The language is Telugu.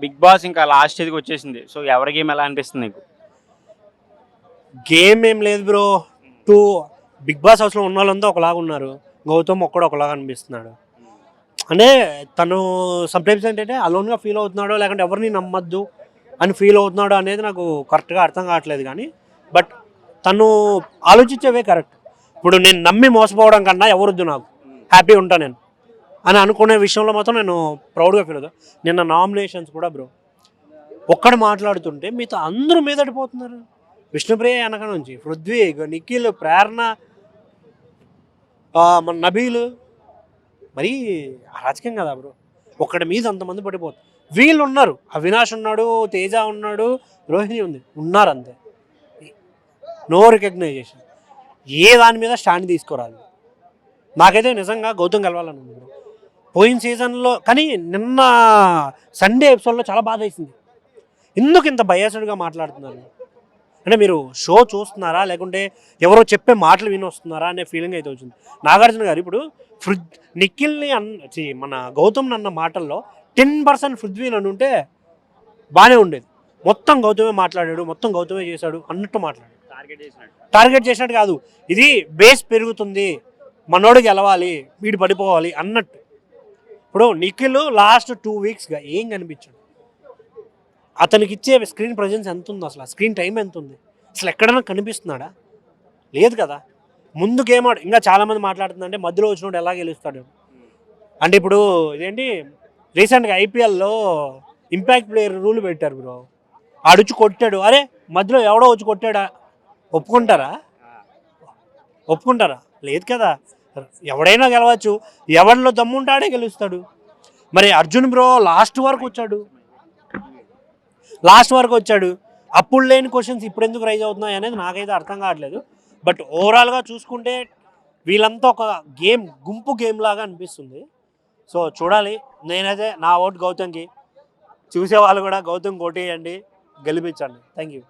బిగ్ బాస్ ఇంకా లాస్ట్ స్టేజ్కి వచ్చేసింది. సో ఎవరి గేమ్ ఎలా అనిపిస్తుంది నీకు? గేమ్ ఏం లేదు బ్రో. టూ బిగ్ బాస్ హౌస్లో ఉన్న వాళ్ళంతా ఒకలాగా ఉన్నారు. గౌతమ్ ఒక్కడు ఒకలాగా అనిపిస్తున్నాడు. అంటే తను సమ్టైమ్స్ ఏంటంటే అలోన్గా ఫీల్ అవుతున్నాడో లేకుంటే ఎవరిని నమ్మద్దు అని ఫీల్ అవుతున్నాడో అనేది నాకు కరెక్ట్గా అర్థం కావట్లేదు. కానీ బట్ తను ఆలోచించేవే కరెక్ట్. ఇప్పుడు నేను నమ్మి మోసపోవడం కన్నా ఎవరొద్దు, నాకు హ్యాపీ ఉంటా నేను అని అనుకునే విషయంలో మాత్రం నేను ప్రౌడ్గా ఫీల్ అవుతాను. నిన్న నామినేషన్స్ కూడా బ్రో ఒక్కడు మాట్లాడుతుంటే మీతో అందరూ మీదడిపోతున్నారు. విష్ణుప్రియ వెనక నుంచి పృథ్వీ, నిఖిల్, ప్రేరణ, మన నబీలు, మరీ అరాచకం కదా బ్రో. ఒక్కడి మీద అంతమంది పడిపోతారు. వీళ్ళు ఉన్నారు, అవినాష్ ఉన్నాడు, తేజ ఉన్నాడు, రోహిణి ఉంది, ఉన్నారు అంతే. No recognition. ఏ దాని మీద స్టాండ్ తీసుకురాలి. నాకైతే నిజంగా గౌతమ్ గెలవాలని ఉంది బ్రో పోయిన సీజన్లో. కానీ నిన్న సండే ఎపిసోడ్లో చాలా బాధ వేసింది. ఎందుకు ఇంత బయాస్డ్గా మాట్లాడుతున్నారు అంటే మీరు షో చూస్తున్నారా లేకుంటే ఎవరో చెప్పే మాటలు విని వస్తున్నారా అనే ఫీలింగ్ అయితే వచ్చింది. నాగార్జున గారు ఇప్పుడు నిఖిల్ని మన గౌతమ్ అన్న మాటల్లో 10% పృథ్వీ అని ఉంటే బాగానే ఉండేది. మొత్తం గౌతమే మాట్లాడాడు, మొత్తం గౌతమే చేశాడు అన్నట్టు మాట్లాడాడు. టార్గెట్ చేసినట్టు కాదు, ఇది బేస్ పెరుగుతుంది, మనోడు గెలవాలి, వీడు పడిపోవాలి అన్నట్టు. ఇప్పుడు నిఖిల్ లాస్ట్ 2 వీక్స్గా ఏం కనిపించాడు. అతనికి ఇచ్చే స్క్రీన్ ప్రజెన్స్ ఎంత ఉంది, అసలు స్క్రీన్ టైం ఎంత ఉంది, అసలు ఎక్కడైనా కనిపిస్తున్నాడా? లేదు కదా. ముందు గేమ్ ఇంకా చాలామంది మాట్లాడుతుందంటే మధ్యలో వచ్చినప్పుడు ఎలా గెలుస్తాడు అంటే ఇప్పుడు ఇదేంటి రీసెంట్గా ఐపీఎల్లో ఇంపాక్ట్ ప్లేయర్ రూల్ పెట్టారు బ్రో. అడుచు కొట్టాడు, అరే మధ్యలో ఎవడో వచ్చి కొట్టాడా? ఒప్పుకుంటారా? ఒప్పుకుంటారా? లేదు కదా. ఎవడైనా గెలవచ్చు, ఎవరిలో దమ్ముంటాడే గెలుస్తాడు. మరి అర్జున్ బ్రో లాస్ట్ వరకు వచ్చాడు. అప్పుడు లేని క్వశ్చన్స్ ఇప్పుడు ఎందుకు రైజ్ అవుతున్నాయి అనేది నాకైతే అర్థం కావట్లేదు. బట్ ఓవరాల్గా చూసుకుంటే వీళ్ళంతా ఒక గుంపు గేమ్ లాగా అనిపిస్తుంది. సో చూడాలి. నేనైతే నా ఓటు గౌతమ్కి. చూసేవాళ్ళు కూడా గౌతమ్ కోటేయండి, గెలిపించండి. Thank you.